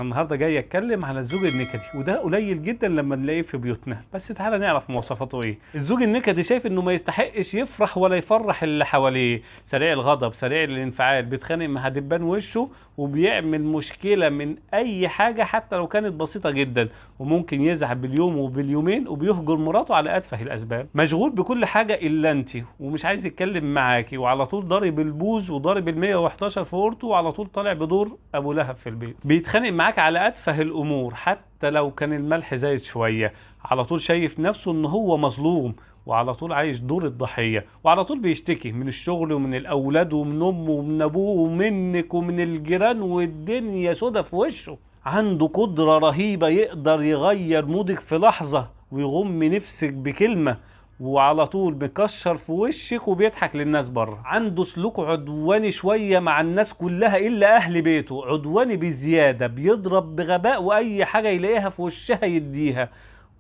النهارده جاي اتكلم على الزوج النكدي، وده قليل جدا لما نلاقيه في بيوتنا. بس تعالى نعرف مواصفاته ايه. الزوج النكدي شايف انه ما يستحقش يفرح ولا يفرح اللي حواليه، سريع الغضب، سريع الانفعال، بيتخانق مع دبان وشه، وبيعمل مشكله من اي حاجه حتى لو كانت بسيطه جدا، وممكن يزعل باليوم وباليومين، وبيهجر مراته على اتفه الاسباب. مشغول بكل حاجه الا انت، ومش عايز يتكلم معاكي، وعلى طول ضارب البوز وضارب ال 111 في اورته، وعلى طول طالع بدور ابو لهب في البيت. بيتخانق معاك على اتفه الامور حتى لو كان الملح زايد شويه، على طول شايف نفسه ان هو مظلوم، وعلى طول عايش دور الضحيه، وعلى طول بيشتكي من الشغل ومن الاولاد ومن امه ومن ابوه ومنك ومن الجيران، والدنيا سودا في وشه. عنده قدره رهيبه، يقدر يغير مودك في لحظه ويغم نفسك بكلمه، وعلى طول مكشر في وشك وبيضحك للناس بره. عنده سلوك عدواني شويه مع الناس كلها الا اهل بيته، عدواني بزياده، بيضرب بغباء واي حاجه يلاقيها في وشها يديها،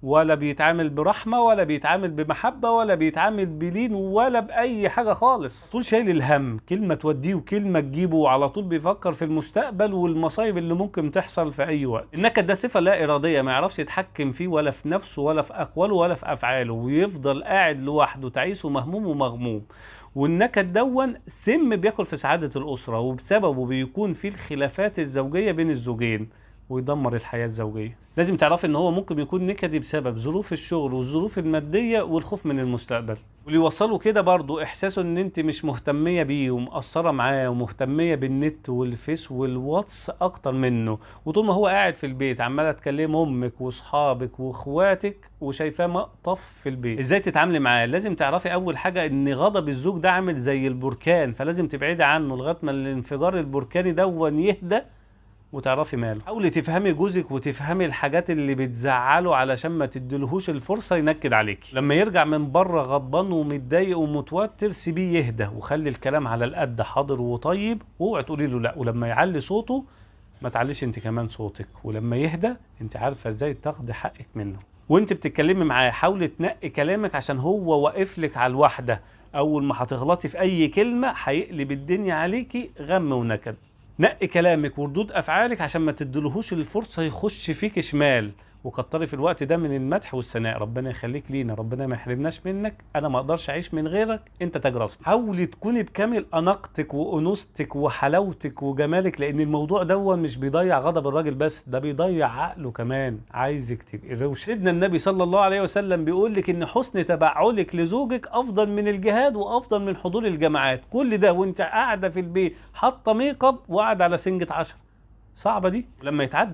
ولا بيتعامل برحمة ولا بيتعامل بمحبة ولا بيتعامل بلين ولا بأي حاجة خالص. طول شايل الهم، كلمة توديه وكلمة تجيبه، وعلى طول بيفكر في المستقبل والمصايب اللي ممكن تحصل في أي وقت. النكد ده صفة لا إرادية، ما يعرفش يتحكم فيه ولا في نفسه ولا في أقواله ولا في أفعاله، ويفضل قاعد لوحده تعيس ومهموم ومغموم. والنكد دون سم بياكل في سعادة الأسرة، وبسببه بيكون في الخلافات الزوجية بين الزوجين، ويدمر الحياة الزوجية. لازم تعرفي ان هو ممكن يكون نكدي بسبب ظروف الشغل والظروف المادية والخوف من المستقبل، واللي يوصله كده برضو احساسه ان انت مش مهتمية بيه ومقصرة معاه ومهتمية بالنت والفيس والواتس اكتر منه، وطول ما هو قاعد في البيت عمالة تكلم امك واصحابك واخواتك وشايفاه مقطف في البيت. ازاي تتعاملي معاه؟ لازم تعرفي اول حاجة ان غضب الزوج ده عامل زي البركان، فلازم تبعدي عنه لغاية ما الانفجار البركاني دون يهدى وتعرفي ماله. حاولي تفهمي جوزك وتفهمي الحاجات اللي بتزعله علشان ما تديلهوش الفرصه ينكد عليكي. لما يرجع من بره غضبان ومتضايق ومتوتر سيبيه يهدى، وخلي الكلام على القد، حاضر وطيب، واوعي تقولي له لا. ولما يعلي صوته ما تعليش انت كمان صوتك، ولما يهدى انت عارفه ازاي تاخدي حقك منه. وانت بتتكلمي معاه حاولي تنقي كلامك، عشان هو واقف لك على الواحده. اول ما هتغلطي في اي كلمه هيقلب الدنيا عليكي غم ونكد. نقي كلامك وردود افعالك عشان ما تدلهوش الفرصه يخش فيك شمال، وكتري في الوقت ده من المدح والثناء. ربنا يخليك لينا، ربنا ما يحرمناش منك، انا ما اقدرش اعيش من غيرك، انت تاج راسنا. حاولي تكوني بكامل اناقتك وانوثتك وحلاوتك وجمالك، لان الموضوع ده مش بيضيع غضب الراجل بس، ده بيضيع عقله كمان. عايزك تبقي روشه. سيدنا النبي صلى الله عليه وسلم بيقول لك ان حسن تبعلك لزوجك افضل من الجهاد وافضل من حضور الجماعات. كل ده وانت قاعده في البيت حاطه ميك اب وقاعده على سنجة 10، صعبه دي. لما يتعدى